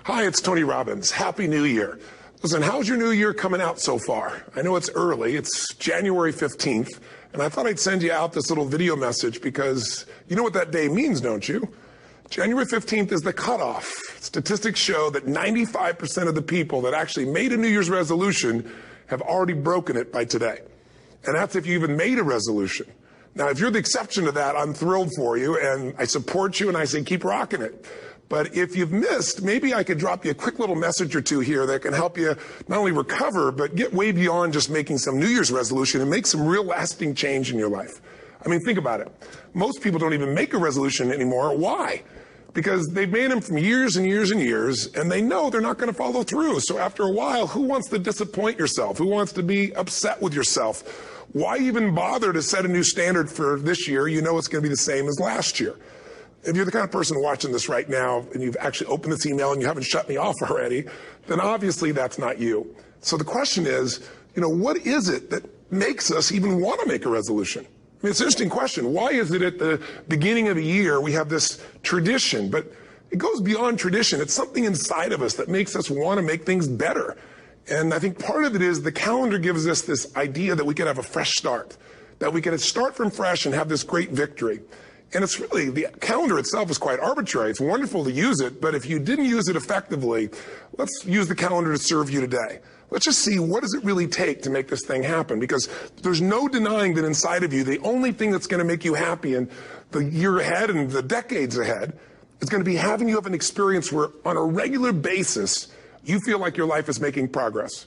Hi, it's Tony Robbins. Happy New Year. Listen, how's your new year coming out so far? I know it's early. It's January 15th, and I thought I'd send you out this little video message because you know what that day means, don't you? January 15th is the cutoff. Statistics show that 95% of the people that actually made a New Year's resolution have already broken it by today. And that's if you even made a resolution. Now, if you're the exception to that, I'm thrilled for you, and I support you, and I say keep rocking it. But if you've missed, maybe I could drop you a quick little message or two here that can help you not only recover, but get way beyond just making some New Year's resolution and make some real lasting change in your life. I mean, think about it. Most people don't even make a resolution anymore. Why? Because they've made them from years and years and years, and they know they're not going to follow through. So after a while, who wants to disappoint yourself? Who wants to be upset with yourself? Why even bother to set a new standard for this year? You know it's going to be the same as last year. If you're the kind of person watching this right now and you've actually opened this email and you haven't shut me off already, then obviously that's not you. So the question is, what is it that makes us even want to make a resolution? I mean, it's an interesting question. Why is it at the beginning of a year we have this tradition, but it goes beyond tradition. It's something inside of us that makes us want to make things better. And I think part of it is the calendar gives us this idea that we could have a fresh start, that we could start from fresh and have this great victory. And it's really, the calendar itself is quite arbitrary. It's wonderful to use it, but if you didn't use it effectively, let's use the calendar to serve you today. Let's just see, what does it really take to make this thing happen? Because there's no denying that inside of you, the only thing that's going to make you happy in the year ahead and the decades ahead is going to be having you have an experience where on a regular basis, you feel like your life is making progress.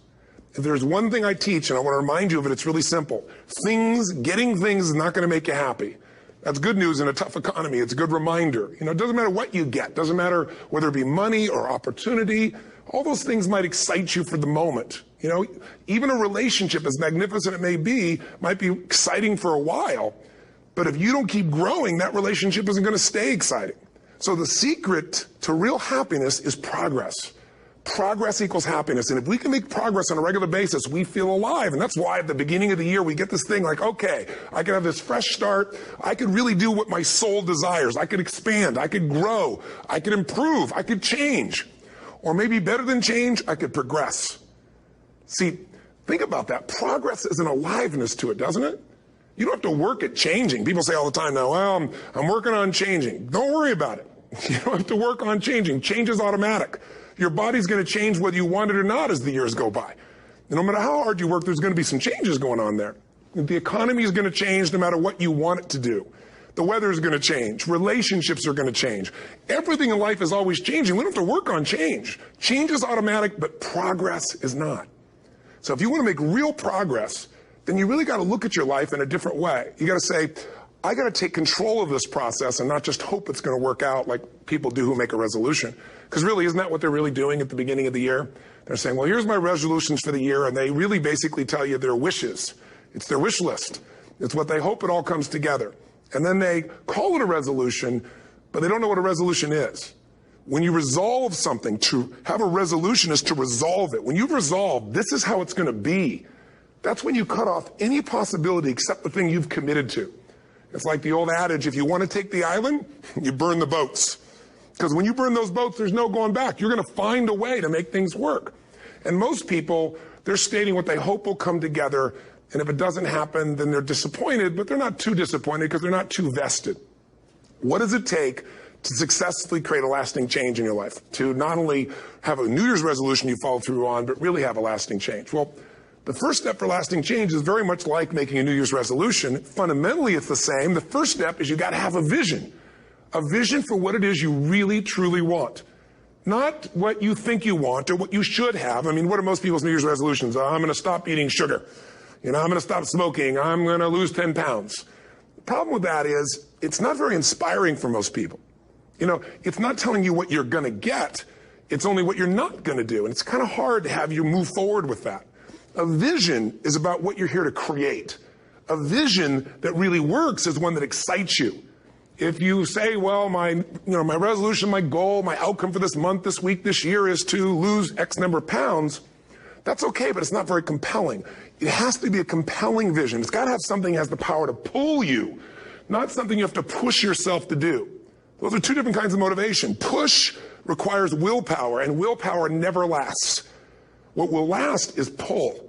If there's one thing I teach, and I want to remind you of it, it's really simple. Getting things is not going to make you happy. That's good news in a tough economy. It's a good reminder. It doesn't matter what you get. It doesn't matter whether it be money or opportunity. All those things might excite you for the moment. Even a relationship, as magnificent it may be, might be exciting for a while. But if you don't keep growing, that relationship isn't going to stay exciting. So the secret to real happiness is progress. Progress equals happiness. And if we can make progress on a regular basis, we feel alive. And that's why at the beginning of the year, we get this thing like, okay, I can have this fresh start. I could really do what my soul desires. I could expand. I could grow. I could improve. I could change. Or maybe better than change, I could progress. See, think about that. Progress is an aliveness to it, doesn't it? You don't have to work at changing. People say all the time now, well, I'm working on changing. Don't worry about it. You don't have to work on changing. Change is automatic. Your body's going to change whether you want it or not as the years go by. And no matter how hard you work, there's going to be some changes going on there. The economy is going to change no matter what you want it to do. The weather is going to change. Relationships are going to change. Everything in life is always changing. We don't have to work on change. Change is automatic, but progress is not. So if you want to make real progress, then you really got to look at your life in a different way. You got to say, I got to take control of this process and not just hope it's going to work out like people do who make a resolution. Because really, isn't that what they're really doing at the beginning of the year? They're saying, well, here's my resolutions for the year, and they really basically tell you their wishes. It's their wish list. It's what they hope it all comes together. And then they call it a resolution, but they don't know what a resolution is. When you resolve something, to have a resolution is to resolve it. When you've resolved, this is how it's going to be, that's when you cut off any possibility except the thing you've committed to. It's like the old adage, if you want to take the island, you burn the boats. Because when you burn those boats, there's no going back. You're going to find a way to make things work. And most people, they're stating what they hope will come together. And if it doesn't happen, then they're disappointed, but they're not too disappointed because they're not too vested. What does it take to successfully create a lasting change in your life? To not only have a New Year's resolution you follow through on, but really have a lasting change? Well, the first step for lasting change is very much like making a New Year's resolution. Fundamentally, it's the same. The first step is you got to have a vision for what it is you really, truly want. Not what you think you want or what you should have. I mean, what are most people's New Year's resolutions? I'm going to stop eating sugar. I'm going to stop smoking. I'm going to lose 10 pounds. The problem with that is it's not very inspiring for most people. It's not telling you what you're going to get. It's only what you're not going to do. And it's kind of hard to have you move forward with that. A vision is about what you're here to create. A vision that really works is one that excites you. If you say, well, my resolution, my goal, my outcome for this month, this week, this year is to lose X number of pounds, that's okay, but it's not very compelling. It has to be a compelling vision. It's got to have something that has the power to pull you, not something you have to push yourself to do. Those are two different kinds of motivation. Push requires willpower, and willpower never lasts. What will last is pull.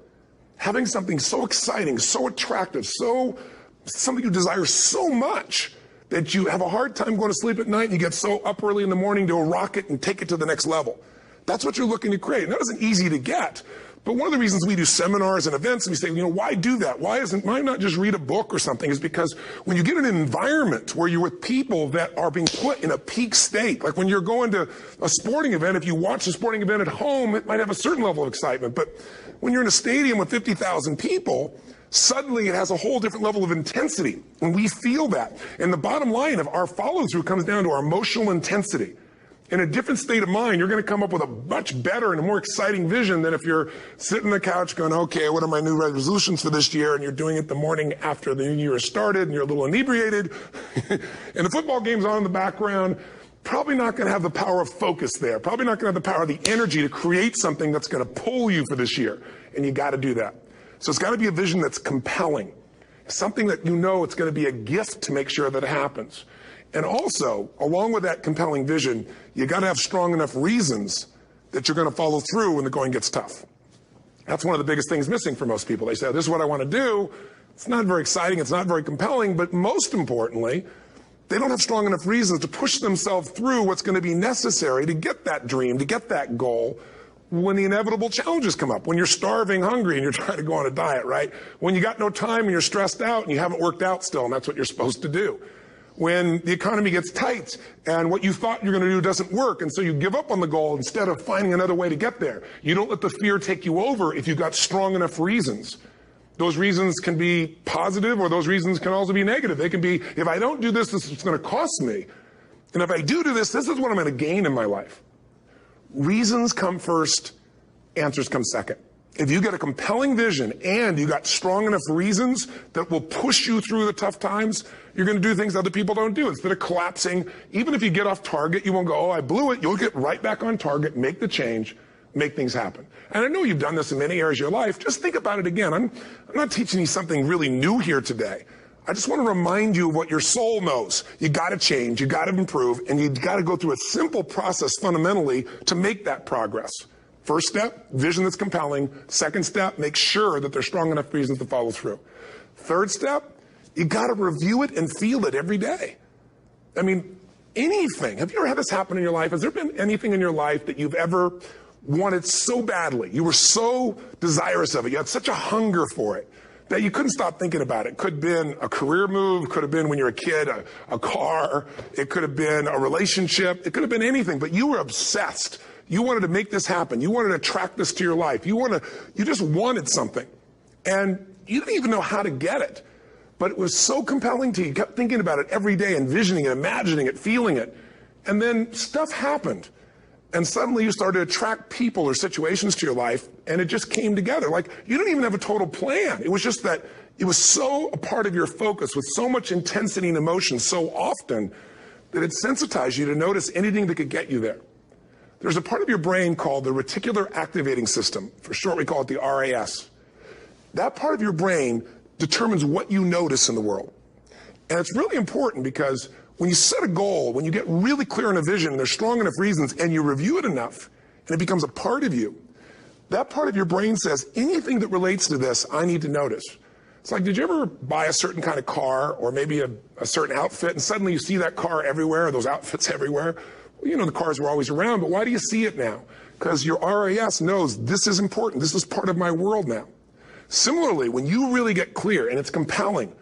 Having something so exciting, so attractive, something you desire so much that you have a hard time going to sleep at night and you get so up early in the morning to rock it and take it to the next level. That's what you're looking to create. And that isn't easy to get. But one of the reasons we do seminars and events and we say, why do that? Why not just read a book or something? Is because when you get in an environment where you're with people that are being put in a peak state, like when you're going to a sporting event, if you watch a sporting event at home, it might have a certain level of excitement. But when you're in a stadium with 50,000 people, suddenly it has a whole different level of intensity. And we feel that. And the bottom line of our follow-through comes down to our emotional intensity. In a different state of mind, you're going to come up with a much better and a more exciting vision than if you're sitting on the couch going, okay, what are my new resolutions for this year? And you're doing it the morning after the new year has started and you're a little inebriated and the football game's on in the background. Probably not going to have the power of focus there. Probably not going to have the power of the energy to create something that's going to pull you for this year. And you got to do that. So it's got to be a vision that's compelling. Something that it's going to be a gift to make sure that it happens. And also, along with that compelling vision, you got to have strong enough reasons that you're going to follow through when the going gets tough. That's one of the biggest things missing for most people. They say, this is what I want to do. It's not very exciting. It's not very compelling. But most importantly, they don't have strong enough reasons to push themselves through what's going to be necessary to get that dream, to get that goal when the inevitable challenges come up. When you're starving, hungry, and you're trying to go on a diet, right? When you got no time and you're stressed out and you haven't worked out still, and that's what you're supposed to do. When the economy gets tight and what you thought you're going to do doesn't work, and so you give up on the goal instead of finding another way to get there. You don't let the fear take you over if you've got strong enough reasons. Those reasons can be positive, or those reasons can also be negative. They can be, if I don't do this, this is going to cost me. And if I do this, this is what I'm going to gain in my life. Reasons come first, answers come second. If you get a compelling vision and you got strong enough reasons that will push you through the tough times, you're going to do things other people don't do. Instead of collapsing, even if you get off target, you won't go, oh, I blew it. You'll get right back on target, make the change, make things happen. And I know you've done this in many areas of your life. Just think about it again. I'm not teaching you something really new here today. I just want to remind you of what your soul knows. You got to change, you got to improve, and you got to go through a simple process fundamentally to make that progress. First step, vision that's compelling. Second step, make sure that there's strong enough reasons to follow through. Third step, you got to review it and feel it every day. I mean, anything. Have you ever had this happen in your life? Has there been anything in your life that you've ever wanted so badly? You were so desirous of it. You had such a hunger for it that you couldn't stop thinking about it. Could have been a career move, could have been when you were a kid, a car, it could have been a relationship, it could have been anything, but you were obsessed. You wanted to make this happen. You wanted to attract this to your life. You just wanted something. And you didn't even know how to get it. But it was so compelling to you. You kept thinking about it every day, envisioning it, imagining it, feeling it. And then stuff happened. And suddenly you started to attract people or situations to your life, and it just came together. Like, you didn't even have a total plan. It was just that it was so a part of your focus with so much intensity and emotion so often that it sensitized you to notice anything that could get you there. There's a part of your brain called the reticular activating system. For short, we call it the RAS. That part of your brain determines what you notice in the world. And it's really important because when you set a goal, when you get really clear on a vision and there's strong enough reasons and you review it enough and it becomes a part of you, that part of your brain says, anything that relates to this, I need to notice. It's like, did you ever buy a certain kind of car or maybe a certain outfit and suddenly you see that car everywhere, or those outfits everywhere? Well, you know, the cars were always around, but why do you see it now? Because your RAS knows this is important. This is part of my world now. Similarly, when you really get clear and it's compelling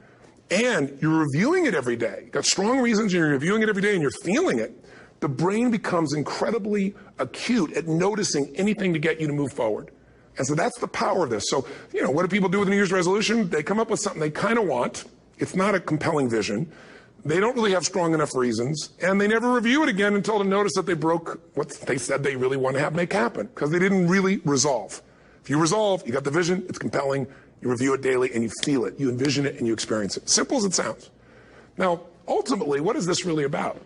and you're reviewing it every day, you've got strong reasons and you're reviewing it every day and you're feeling it, the brain becomes incredibly acute at noticing anything to get you to move forward. And so that's the power of this. So, you know, what do people do with a New Year's resolution? They come up with something they kind of want. It's not a compelling vision. They don't really have strong enough reasons, and they never review it again until they notice that they broke what they said they really want to make happen, because they didn't really resolve. If you resolve, you got the vision, it's compelling, you review it daily, and you feel it, you envision it, and you experience it. Simple as it sounds. Now, ultimately, what is this really about?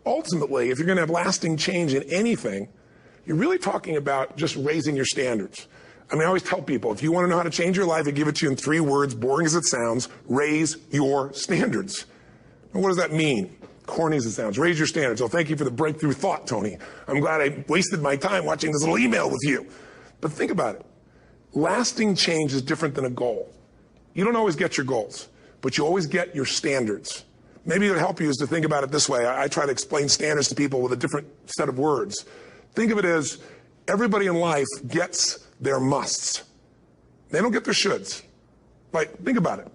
Ultimately, if you're going to have lasting change in anything, you're really talking about just raising your standards. I mean, I always tell people, if you want to know how to change your life, I give it to you in 3 words, boring as it sounds: raise your standards. And what does that mean? corny as it sounds. Raise your standards. Oh, thank you for the breakthrough thought, Tony. I'm glad I wasted my time watching this little email with you. But think about it. Lasting change is different than a goal. You don't always get your goals, but you always get your standards. Maybe it would help you is to think about it this way. I try to explain standards to people with a different set of words. Think of it as everybody in life gets their musts. They don't get their shoulds. Like, think about it.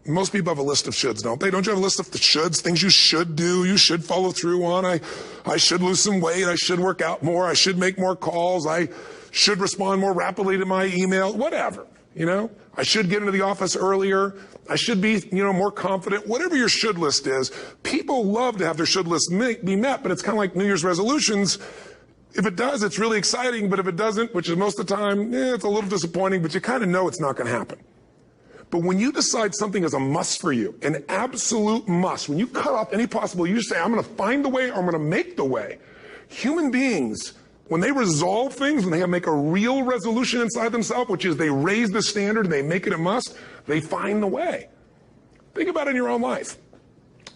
Most people have a list of shoulds, don't they? Don't you have a list of the shoulds, things you should do, you should follow through on? I should lose some weight, I should work out more, I should make more calls, I should respond more rapidly to my email, whatever, you know? I should get into the office earlier, I should be, more confident. Whatever your should list is, people love to have their should list be met, but it's kind of like New Year's resolutions. If it does, it's really exciting, but if it doesn't, which is most of the time, it's a little disappointing, but you kind of know it's not going to happen. But when you decide something is a must for you, an absolute must, when you cut off any possible, you say, I'm going to find the way or I'm going to make the way. Human beings, when they resolve things, when they make a real resolution inside themselves, which is they raise the standard and they make it a must, they find the way. Think about it in your own life.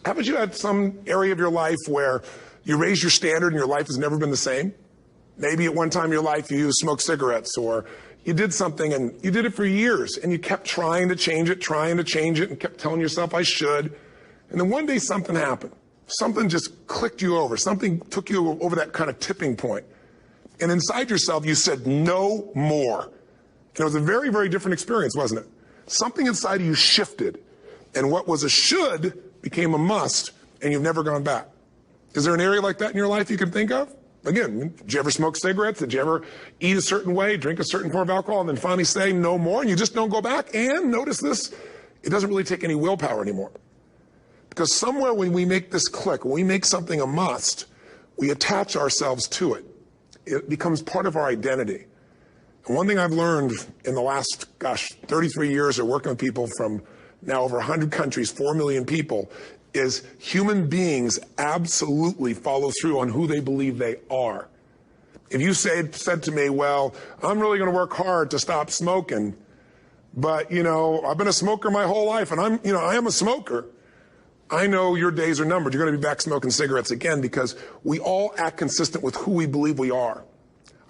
Haven't you had some area of your life where you raise your standard and your life has never been the same? Maybe at one time in your life you smoked cigarettes, or you did something and you did it for years and you kept trying to change it and kept telling yourself I should. And then one day something happened. Something just clicked you over. Something took you over that kind of tipping point. And inside yourself you said no more. And it was a very, very different experience, wasn't it? Something inside of you shifted. And what was a should became a must, and you've never gone back. Is there an area like that in your life you can think of? Again, did you ever smoke cigarettes? Did you ever eat a certain way, drink a certain form of alcohol, and then finally say no more, and you just don't go back? And notice this, it doesn't really take any willpower anymore. Because somewhere when we make this click, when we make something a must, we attach ourselves to it. It becomes part of our identity. And one thing I've learned in the last, 33 years of working with people from now over 100 countries, 4 million people, is human beings absolutely follow through on who they believe they are. If you said to me, well, I'm really going to work hard to stop smoking, but, I've been a smoker my whole life, and I am a smoker. I know your days are numbered. You're going to be back smoking cigarettes again, because we all act consistent with who we believe we are.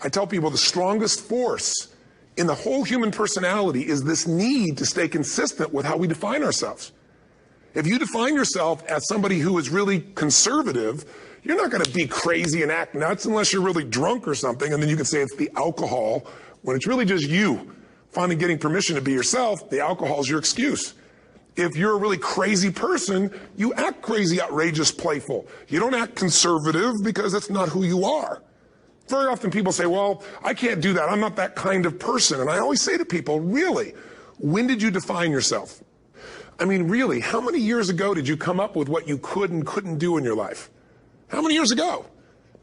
I tell people the strongest force in the whole human personality is this need to stay consistent with how we define ourselves. If you define yourself as somebody who is really conservative, you're not going to be crazy and act nuts unless you're really drunk or something, and then you can say it's the alcohol. When it's really just you finally getting permission to be yourself, the alcohol is your excuse. If you're a really crazy person, you act crazy, outrageous, playful. You don't act conservative because that's not who you are. Very often people say, well, I can't do that. I'm not that kind of person. And I always say to people, really, when did you define yourself? I mean, really, how many years ago did you come up with what you could and couldn't do in your life? How many years ago?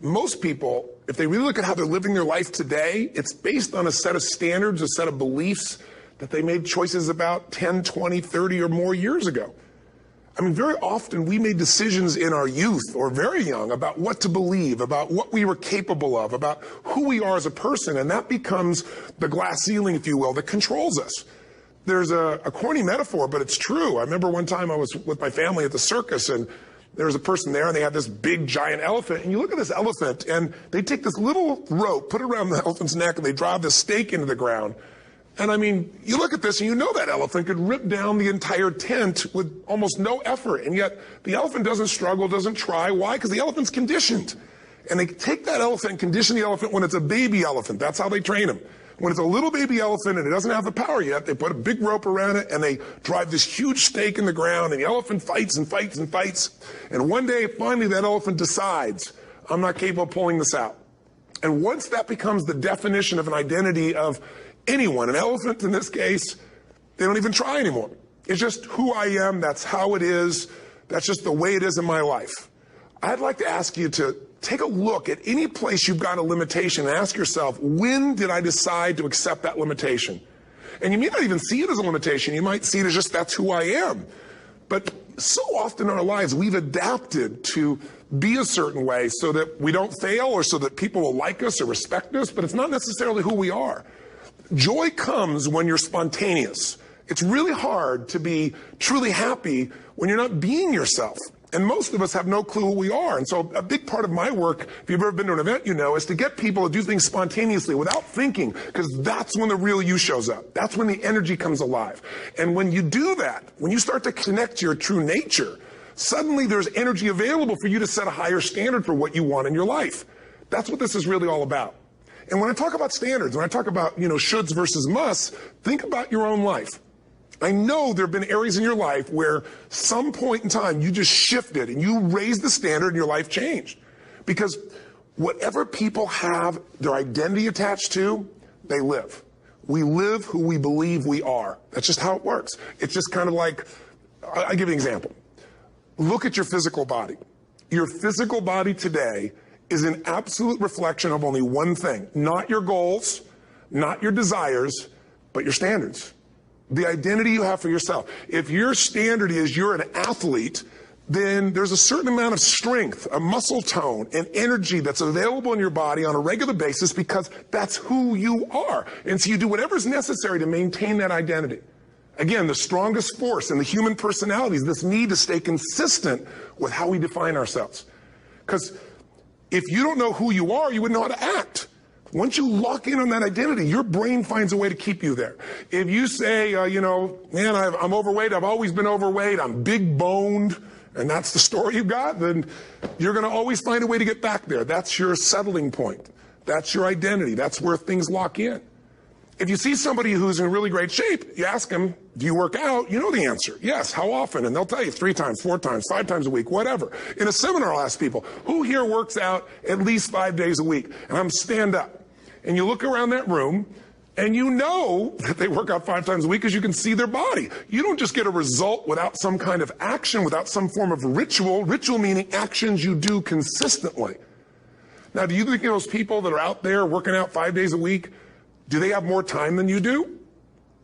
Most people, if they really look at how they're living their life today, it's based on a set of standards, a set of beliefs that they made choices about 10, 20, 30 or more years ago. I mean, very often we made decisions in our youth or very young about what to believe, about what we were capable of, about who we are as a person, and that becomes the glass ceiling, if you will, that controls us. There's a corny metaphor, but it's true. I remember one time I was with my family at the circus, and there was a person there, and they had this big, giant elephant. And you look at this elephant, and they take this little rope, put it around the elephant's neck, and they drive this stake into the ground. And I mean, you look at this, and you know that elephant could rip down the entire tent with almost no effort. And yet, the elephant doesn't struggle, doesn't try. Why? Because the elephant's conditioned. And they take that elephant and condition the elephant when it's a baby elephant. That's how they train him. When it's a little baby elephant and it doesn't have the power yet, they put a big rope around it and they drive this huge stake in the ground, and the elephant fights and fights and fights. And one day, finally, that elephant decides, I'm not capable of pulling this out. And once that becomes the definition of an identity of anyone, an elephant in this case, they don't even try anymore. It's just who I am, that's how it is, that's just the way it is in my life. I'd like to ask you to take a look at any place you've got a limitation and ask yourself, when did I decide to accept that limitation? And you may not even see it as a limitation. You might see it as just that's who I am. But so often in our lives, we've adapted to be a certain way so that we don't fail or so that people will like us or respect us, but it's not necessarily who we are. Joy comes when you're spontaneous. It's really hard to be truly happy when you're not being yourself. And most of us have no clue who we are. And so a big part of my work, if you've ever been to an event, you know, is to get people to do things spontaneously without thinking, because that's when the real you shows up. That's when the energy comes alive. And when you do that, when you start to connect to your true nature, suddenly there's energy available for you to set a higher standard for what you want in your life. That's what this is really all about. And when I talk about standards, when I talk about, you know, shoulds versus musts, think about your own life. I know there have been areas in your life where some point in time you just shifted and you raised the standard and your life changed. Because whatever people have their identity attached to, they live. We live who we believe we are. That's just how it works. It's just kind of like, I'll give you an example. Look at your physical body. Your physical body today is an absolute reflection of only one thing. Not your goals, not your desires, but your standards. The identity you have for yourself. If your standard is you're an athlete, then there's a certain amount of strength, a muscle tone, and energy that's available in your body on a regular basis because that's who you are. And so you do whatever's necessary to maintain that identity. Again, the strongest force in the human personality is this need to stay consistent with how we define ourselves. Because if you don't know who you are, you wouldn't know how to act. Once you lock in on that identity, your brain finds a way to keep you there. If you say, you know, man, I'm overweight, I've always been overweight, I'm big boned, and that's the story you got, then you're going to always find a way to get back there. That's your settling point. That's your identity. That's where things lock in. If you see somebody who's in really great shape, you ask them, do you work out? You know the answer. Yes. How often? And they'll tell you 3 times, 4 times, 5 times a week, whatever. In a seminar, I'll ask people, who here works out at least 5 days a week? And I'm stand up. And you look around that room, and you know that they work out 5 times a week because you can see their body. You don't just get a result without some kind of action, without some form of ritual. Ritual meaning actions you do consistently. Now, do you think those people that are out there working out 5 days a week, do they have more time than you do?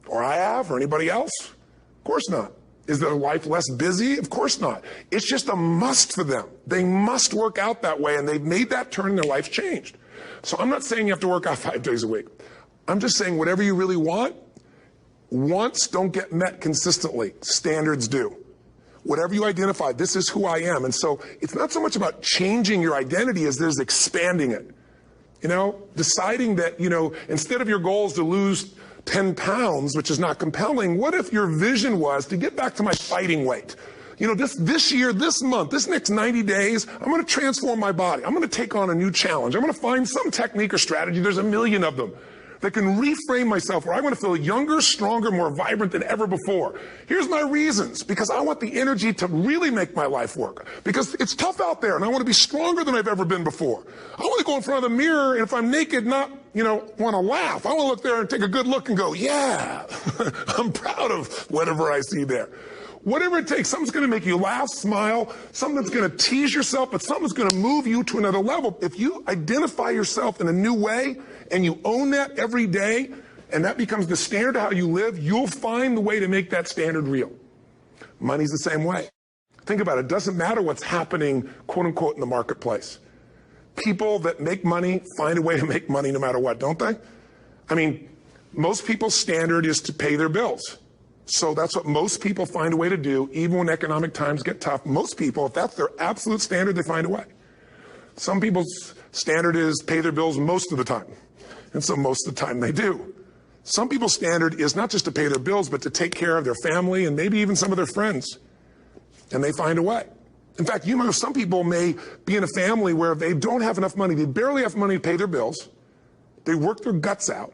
Or I have, or anybody else? Of course not. Is their life less busy? Of course not. It's just a must for them. They must work out that way, and they've made that turn and their life's changed. So I'm not saying you have to work out 5 days a week. I'm just saying whatever you really want, wants don't get met consistently. Standards do. Whatever you identify, this is who I am. And so it's not so much about changing your identity as there's expanding it. You know, deciding that, you know, instead of your goal is to lose 10 pounds, which is not compelling, what if your vision was to get back to my fighting weight? You know, this year, this month, this next 90 days, I'm going to transform my body. I'm going to take on a new challenge. I'm going to find some technique or strategy, there's a million of them, that can reframe myself where I want to feel younger, stronger, more vibrant than ever before. Here's my reasons. Because I want the energy to really make my life work. Because it's tough out there, and I want to be stronger than I've ever been before. I want to go in front of the mirror, and if I'm naked, not, you know, want to laugh. I want to look there and take a good look and go, yeah, I'm proud of whatever I see there. Whatever it takes, something's going to make you laugh, smile, something that's going to tease yourself, but something's going to move you to another level. If you identify yourself in a new way and you own that every day, and that becomes the standard of how you live, you'll find the way to make that standard real. Money's the same way. Think about it. It doesn't matter what's happening, quote unquote, in the marketplace. People that make money find a way to make money no matter what, don't they? I mean, most people's standard is to pay their bills. So that's what most people find a way to do, even when economic times get tough. Most people, if that's their absolute standard, they find a way. Some people's standard is pay their bills most of the time. And so most of the time they do. Some people's standard is not just to pay their bills, but to take care of their family and maybe even some of their friends. And they find a way. In fact, you know, some people may be in a family where they don't have enough money. They barely have money to pay their bills. They work their guts out.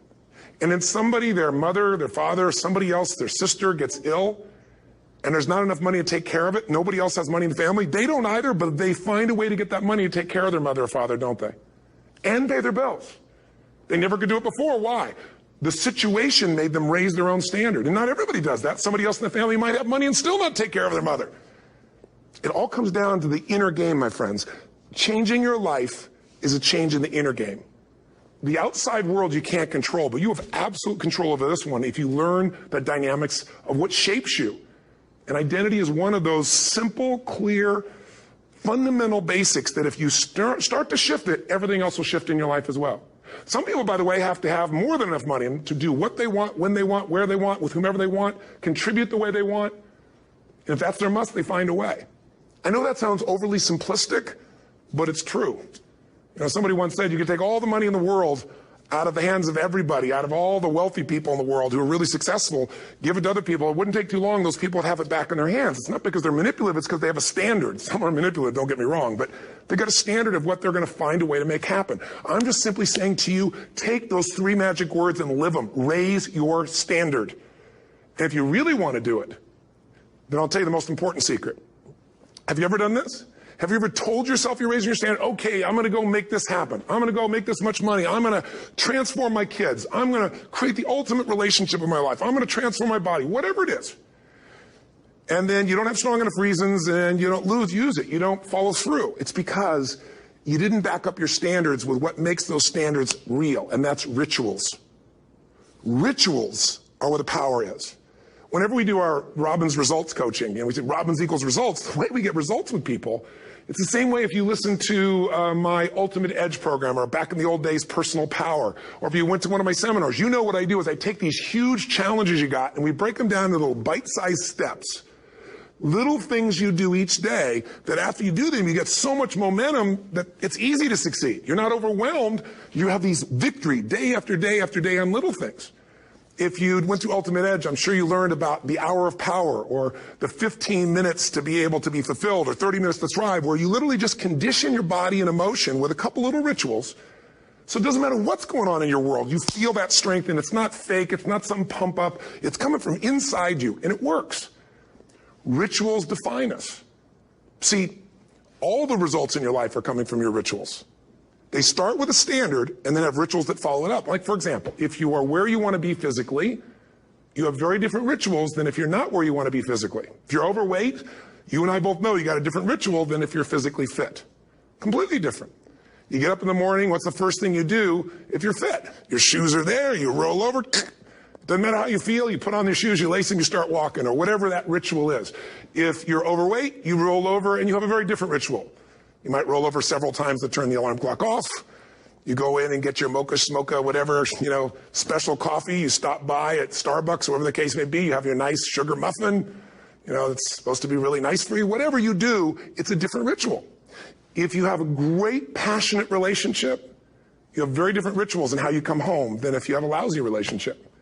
And then somebody, their mother, their father, somebody else, their sister gets ill, and there's not enough money to take care of it. Nobody else has money in the family. They don't either, but they find a way to get that money to take care of their mother or father, don't they? And pay their bills. They never could do it before. Why? The situation made them raise their own standard. And not everybody does that. Somebody else in the family might have money and still not take care of their mother. It all comes down to the inner game, my friends. Changing your life is a change in the inner game. The outside world you can't control, but you have absolute control over this one if you learn the dynamics of what shapes you. And identity is one of those simple, clear, fundamental basics that if you start to shift it, everything else will shift in your life as well. Some people, by the way, have to have more than enough money to do what they want, when they want, where they want, with whomever they want, contribute the way they want. And if that's their must, they find a way. I know that sounds overly simplistic, but it's true. You know, somebody once said you could take all the money in the world out of the hands of everybody, out of all the wealthy people in the world who are really successful, give it to other people. It wouldn't take too long. Those people would have it back in their hands. It's not because they're manipulative. It's because they have a standard. Some are manipulative, don't get me wrong, but they've got a standard of what they're going to find a way to make happen. I'm just simply saying to you, take those 3 magic words and live them. Raise your standard. And if you really want to do it, then I'll tell you the most important secret. Have you ever done this? Have you ever told yourself you're raising your standard? Okay, I'm going to go make this happen. I'm going to go make this much money. I'm going to transform my kids. I'm going to create the ultimate relationship in my life. I'm going to transform my body, whatever it is. And then you don't have strong enough reasons and you don't use it. You don't follow through. It's because you didn't back up your standards with what makes those standards real, and that's rituals. Rituals are where the power is. Whenever we do our Robbins results coaching, we say Robbins equals results, the way we get results with people, it's the same way if you listen to my Ultimate Edge program, or back in the old days, Personal Power, or if you went to one of my seminars. You know what I do is I take these huge challenges you got and we break them down into little bite-sized steps. Little things you do each day that after you do them, you get so much momentum that it's easy to succeed. You're not overwhelmed. You have these victory day after day after day on little things. If you went to Ultimate Edge, I'm sure you learned about the hour of power, or the 15 minutes to be able to be fulfilled, or 30 minutes to thrive, where you literally just condition your body and emotion with a couple little rituals. So it doesn't matter what's going on in your world. You feel that strength, and it's not fake. It's not some pump up. It's coming from inside you, and it works. Rituals define us. See, all the results in your life are coming from your rituals. They start with a standard and then have rituals that follow it up. Like, for example, if you are where you want to be physically, you have very different rituals than if you're not where you want to be physically. If you're overweight, you and I both know you got a different ritual than if you're physically fit. Completely different. You get up in the morning, what's the first thing you do if you're fit? Your shoes are there, you roll over, doesn't matter how you feel, you put on your shoes, you lace them, you start walking, or whatever that ritual is. If you're overweight, you roll over and you have a very different ritual. You might roll over several times to turn the alarm clock off. You go in and get your mocha, smocha, whatever, special coffee. You stop by at Starbucks, whatever the case may be. You have your nice sugar muffin. It's supposed to be really nice for you. Whatever you do, it's a different ritual. If you have a great, passionate relationship, you have very different rituals in how you come home than if you have a lousy relationship.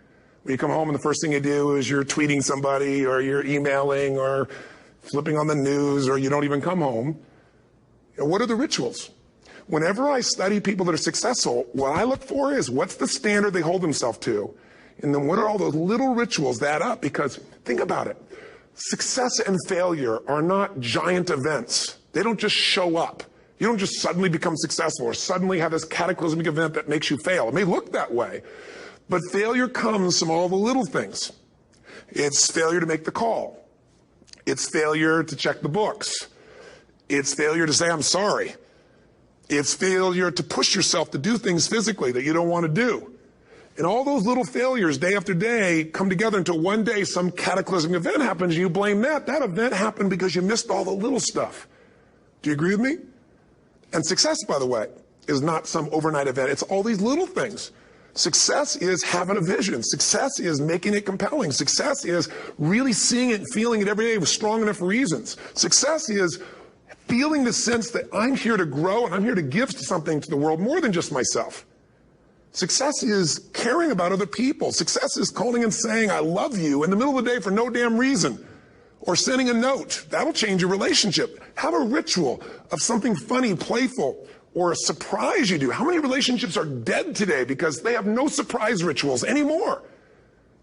When you come home and the first thing you do is you're tweeting somebody, or you're emailing, or flipping on the news, or you don't even come home. What are the rituals? Whenever I study people that are successful, what I look for is what's the standard they hold themselves to, and then what are all those little rituals that add up? Because think about it. Success and failure are not giant events. They don't just show up. You don't just suddenly become successful or suddenly have this cataclysmic event that makes you fail. It may look that way, but failure comes from all the little things. It's failure to make the call. It's failure to check the books. It's failure to say, I'm sorry. It's failure to push yourself to do things physically that you don't want to do. And all those little failures day after day come together until one day some cataclysmic event happens and you blame that. That event happened because you missed all the little stuff. Do you agree with me? And success, by the way, is not some overnight event. It's all these little things. Success is having a vision. Success is making it compelling. Success is really seeing it and feeling it every day with strong enough reasons. Success is feeling the sense that I'm here to grow and I'm here to give something to the world more than just myself. Success is caring about other people. Success is calling and saying, I love you in the middle of the day for no damn reason. Or sending a note. That'll change your relationship. Have a ritual of something funny, playful, or a surprise you do. How many relationships are dead today because they have no surprise rituals anymore?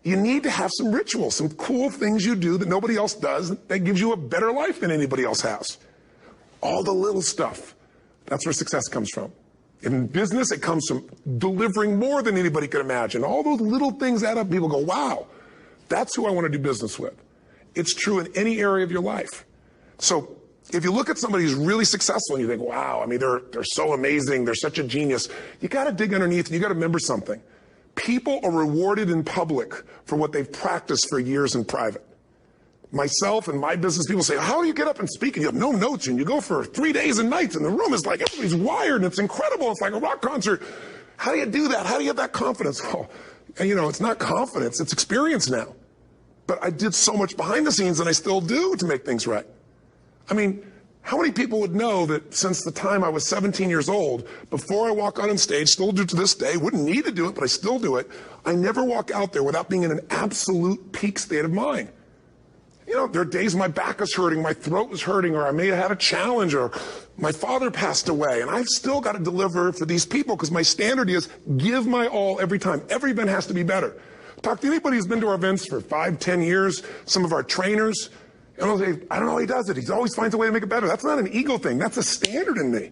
You need to have some rituals, some cool things you do that nobody else does that gives you a better life than anybody else has. All the little stuff. That's where success comes from. In business, it comes from delivering more than anybody could imagine. All those little things add up. People go, wow, that's who I want to do business with. It's true in any area of your life. So if you look at somebody who's really successful and you think, wow, they're so amazing, they're such a genius, you got to dig underneath and you got to remember something. People are rewarded in public for what they've practiced for years in private. Myself and my business people say, how do you get up and speak? And you have no notes and you go for 3 days and nights and the room is like, everybody's wired and it's incredible. It's like a rock concert. How do you do that? How do you have that confidence? Oh, it's not confidence, it's experience now. But I did so much behind the scenes and I still do to make things right. How many people would know that since the time I was 17 years old, before I walk out on stage, still do to this day, wouldn't need to do it, but I still do it, I never walk out there without being in an absolute peak state of mind. You know, there are days my back is hurting, my throat is hurting, or I may have had a challenge, or my father passed away, and I've still got to deliver for these people because my standard is give my all every time. Every event has to be better. Talk to anybody who's been to our events for 5, 10 years, some of our trainers, and they'll say, I don't know how he does it. He always finds a way to make it better. That's not an ego thing. That's a standard in me.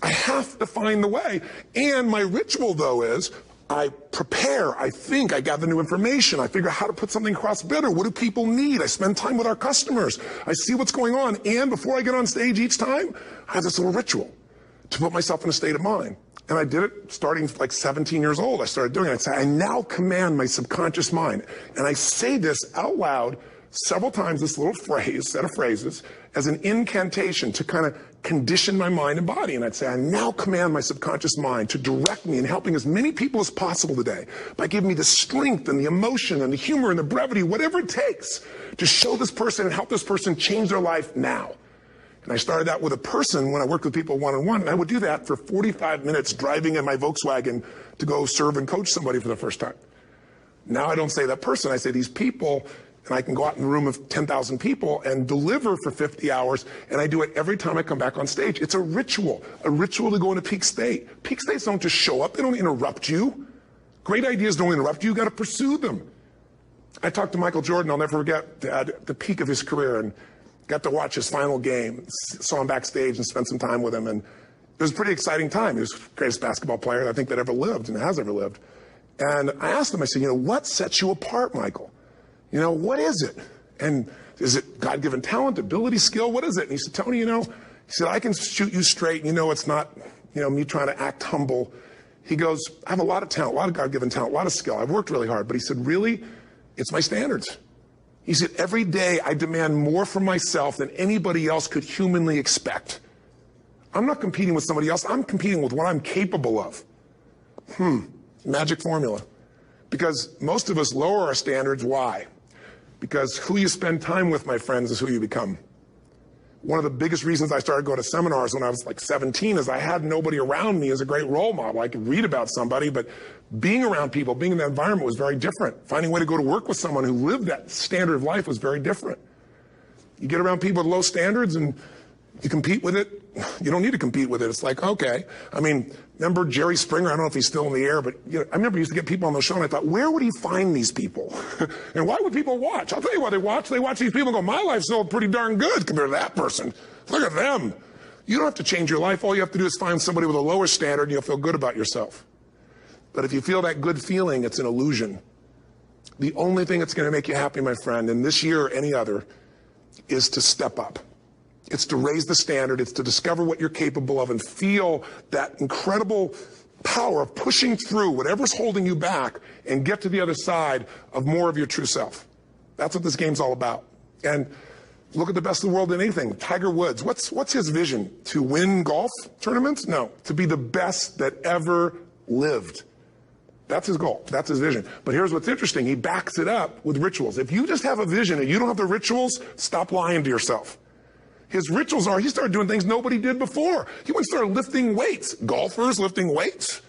I have to find the way. And my ritual, though, is I prepare, I think, I gather new information, I figure out how to put something across better. What do people need? I spend time with our customers. I see what's going on. And before I get on stage each time, I have this little ritual to put myself in a state of mind. And I did it starting like 17 years old. I started doing it. I'd say, I now command my subconscious mind. And I say this out loud several times, this little phrase, set of phrases, as an incantation to kind of condition my mind and body. And I'd say, I now command my subconscious mind to direct me in helping as many people as possible today by giving me the strength and the emotion and the humor and the brevity, whatever it takes to show this person and help this person change their life now. And I started out with a person when I worked with people one-on-one, and I would do that for 45 minutes driving in my Volkswagen to go serve and coach somebody for the first time. Now I don't say that person, I say these people, and I can go out in a room of 10,000 people and deliver for 50 hours, and I do it every time I come back on stage. It's a ritual to go into peak state. Peak states don't just show up, they don't interrupt you. Great ideas don't interrupt you, you gotta pursue them. I talked to Michael Jordan, I'll never forget, at the peak of his career, and got to watch his final game, saw him backstage and spent some time with him, and it was a pretty exciting time. He was the greatest basketball player I think that ever lived and has ever lived. And I asked him, I said, what sets you apart, Michael? What is it? And is it God-given talent, ability, skill? What is it? And he said, Tony, he said, I can shoot you straight. It's not, me trying to act humble. He goes, I have a lot of talent, a lot of God-given talent, a lot of skill. I've worked really hard. But he said, really, it's my standards. He said, every day I demand more from myself than anybody else could humanly expect. I'm not competing with somebody else. I'm competing with what I'm capable of. Magic formula. Because most of us lower our standards. Why? Because who you spend time with, my friends, is who you become. One of the biggest reasons I started going to seminars when I was like 17 is I had nobody around me as a great role model. I could read about somebody, but being around people, being in that environment was very different. Finding a way to go to work with someone who lived that standard of life was very different. You get around people with low standards and you compete with it. You don't need to compete with it. It's like, okay. Remember Jerry Springer? I don't know if he's still in the air, but I remember he used to get people on the show, and I thought, where would he find these people? And why would people watch? I'll tell you why they watch. They watch these people and go, my life's still pretty darn good compared to that person. Look at them. You don't have to change your life. All you have to do is find somebody with a lower standard, and you'll feel good about yourself. But if you feel that good feeling, it's an illusion. The only thing that's going to make you happy, my friend, in this year or any other, is to step up. It's to raise the standard. It's to discover what you're capable of and feel that incredible power of pushing through whatever's holding you back and get to the other side of more of your true self. That's what this game's all about. And look at the best of the world in anything. Tiger Woods, what's his vision? To win golf tournaments? No, to be the best that ever lived. That's his goal. That's his vision. But here's what's interesting. He backs it up with rituals. If you just have a vision and you don't have the rituals, stop lying to yourself. His rituals are, he started doing things nobody did before. He went and started lifting weights. Golfers lifting weights?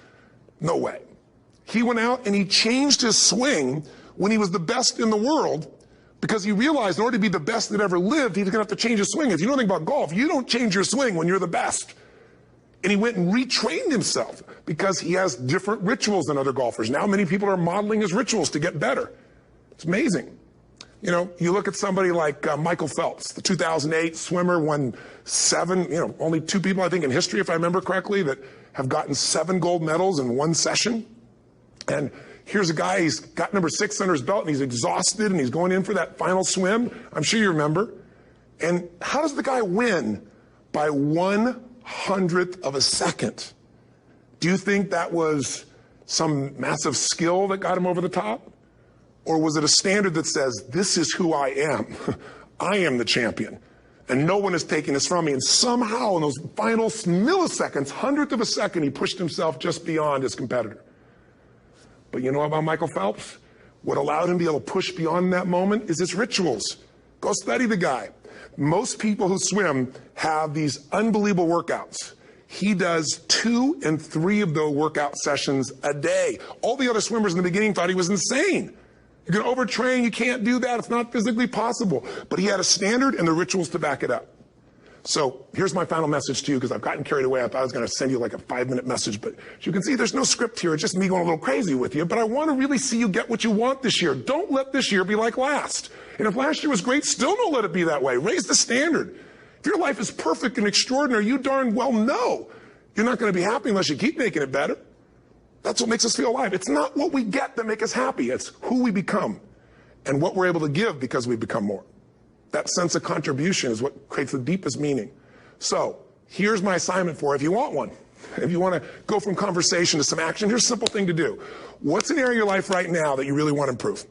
No way. He went out and he changed his swing when he was the best in the world because he realized in order to be the best that ever lived, he was going to have to change his swing. If you know anything about golf, you don't change your swing when you're the best. And he went and retrained himself because he has different rituals than other golfers. Now many people are modeling his rituals to get better. It's amazing. You look at somebody like Michael Phelps, the 2008 swimmer, won 7, only 2 people, I think, in history, if I remember correctly, that have gotten 7 gold medals in one session. And here's a guy, he's got number 6 under his belt, and he's exhausted, and he's going in for that final swim. I'm sure you remember. And how does the guy win? By 1/100th of a second. Do you think that was some massive skill that got him over the top? Or was it a standard that says, this is who I am. I am the champion. And no one is taking this from me. And somehow in those final milliseconds, 100th of a second, he pushed himself just beyond his competitor. But you know about Michael Phelps? What allowed him to be able to push beyond that moment is his rituals. Go study the guy. Most people who swim have these unbelievable workouts. He does 2 and 3 of those workout sessions a day. All the other swimmers in the beginning thought he was insane. You're going to overtrain, you can't do that, it's not physically possible. But he had a standard and the rituals to back it up. So here's my final message to you, because I've gotten carried away. I thought I was going to send you like a 5-minute message, but as you can see, there's no script here. It's just me going a little crazy with you, but I want to really see you get what you want this year. Don't let this year be like last. And if last year was great, still don't let it be that way. Raise the standard. If your life is perfect and extraordinary, you darn well know you're not going to be happy unless you keep making it better. That's what makes us feel alive. It's not what we get that makes us happy. It's who we become and what we're able to give because we become more. That sense of contribution is what creates the deepest meaning. So here's my assignment for you if you want one. If you want to go from conversation to some action, here's a simple thing to do. What's an area of your life right now that you really want to improve?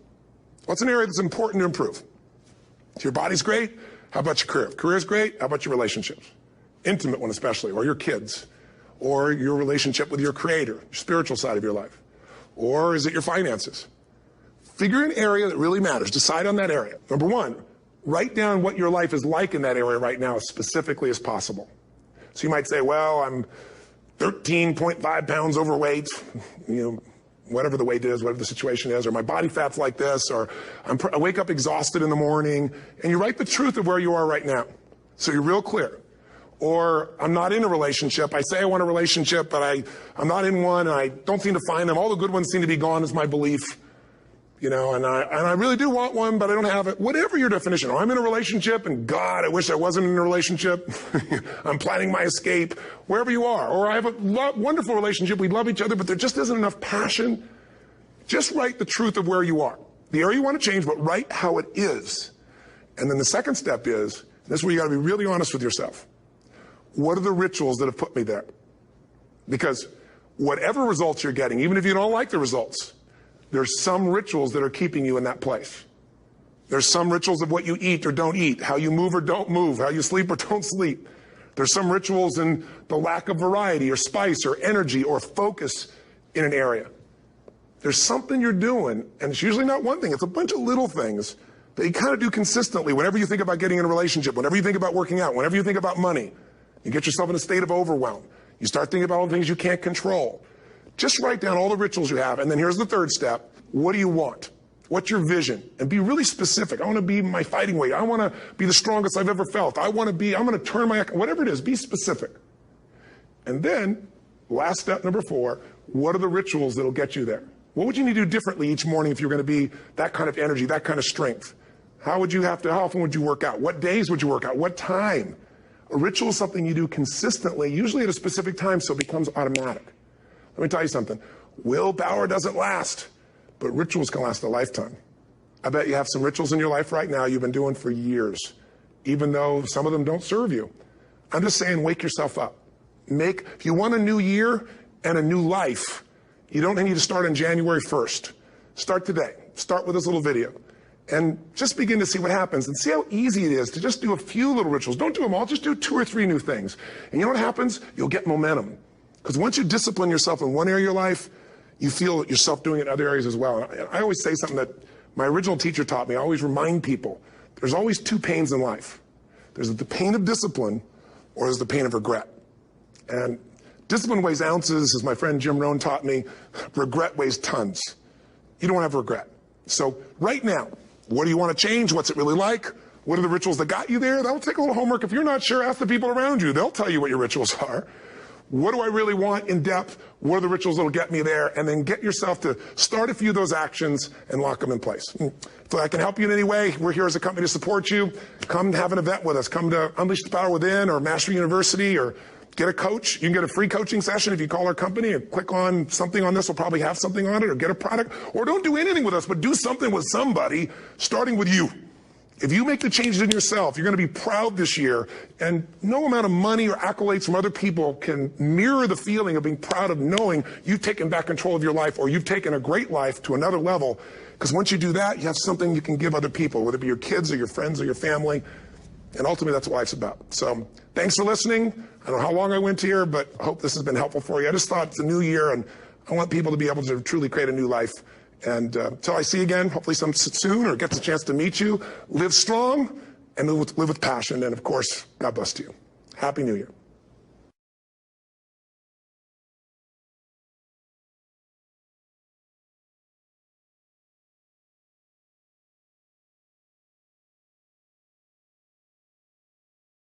What's an area that's important to improve? If your body's great, how about your career? If career's great, how about your relationships? Intimate one especially, or your kids, or your relationship with your creator, your spiritual side of your life. Or is it your finances? Figure an area that really matters. Decide on that area. Number one, write down what your life is like in that area right now as specifically as possible. So you might say, well, I'm 13.5 pounds overweight, whatever the weight is, whatever the situation is, or my body fat's like this, or I wake up exhausted in the morning, and you write the truth of where you are right now. So you're real clear. Or I'm not in a relationship. I say I want a relationship, but I'm not in one, and I don't seem to find them. All the good ones seem to be gone is my belief. And I really do want one, but I don't have it. Whatever your definition. Or I'm in a relationship, and God, I wish I wasn't in a relationship. I'm planning my escape. Wherever you are. Or I have a wonderful relationship. We love each other, but there just isn't enough passion. Just write the truth of where you are. The area you want to change, but write how it is. And then the second step is, this is where you got to be really honest with yourself. What are the rituals that have put me there? Because whatever results you're getting, even if you don't like the results, there's some rituals that are keeping you in that place. There's some rituals of what you eat or don't eat, how you move or don't move, how you sleep or don't sleep. There's some rituals in the lack of variety or spice or energy or focus in an area. There's something you're doing, and it's usually not one thing, it's a bunch of little things that you kind of do consistently whenever you think about getting in a relationship, whenever you think about working out, whenever you think about money. You get yourself in a state of overwhelm. You start thinking about all the things you can't control. Just write down all the rituals you have, and then here's the third step. What do you want? What's your vision? And be really specific. I want to be my fighting weight. I want to be the strongest I've ever felt. I'm going to turn whatever it is, be specific. And then, last step, number 4, what are the rituals that'll get you there? What would you need to do differently each morning if you're going to be that kind of energy, that kind of strength? How often would you work out? What days would you work out? What time? A ritual is something you do consistently, usually at a specific time, so it becomes automatic. Let me tell you something. Willpower doesn't last, but rituals can last a lifetime. I bet you have some rituals in your life right now you've been doing for years, even though some of them don't serve you. I'm just saying, wake yourself up. If you want a new year and a new life, you don't need to start on January 1st. Start today. Start with this little video. And just begin to see what happens and see how easy it is to just do a few little rituals. Don't do them all, just do 2 or 3 new things. And you know what happens? You'll get momentum. Because once you discipline yourself in one area of your life, you feel yourself doing it in other areas as well. And I always say something that my original teacher taught me. I always remind people, there's always 2 pains in life. There's the pain of discipline, or there's the pain of regret. And discipline weighs ounces, as my friend Jim Rohn taught me. Regret weighs tons. You don't have regret. So right now, what do you want to change? What's it really like? What are the rituals that got you there? That'll take a little homework. If you're not sure, ask the people around you. They'll tell you what your rituals are. What do I really want in depth? What are the rituals that'll get me there? And then get yourself to start a few of those actions and lock them in place. If I can help you in any way, we're here as a company to support you. Come have an event with us. Come to Unleash the Power Within or Mastery University, or get a coach. You can get a free coaching session if you call our company and click on something on this. We'll probably have something on it, or get a product. Or don't do anything with us, but do something with somebody, starting with you. If you make the changes in yourself, you're going to be proud this year, and no amount of money or accolades from other people can mirror the feeling of being proud of knowing you've taken back control of your life, or you've taken a great life to another level. Because once you do that, you have something you can give other people, whether it be your kids or your friends or your family. And ultimately, that's what life's about. So thanks for listening. I don't know how long I went here, but I hope this has been helpful for you. I just thought it's a new year, and I want people to be able to truly create a new life. And until I see you again, hopefully soon, or gets a chance to meet you, live strong, and live with passion. And of course, God bless to you. Happy New Year.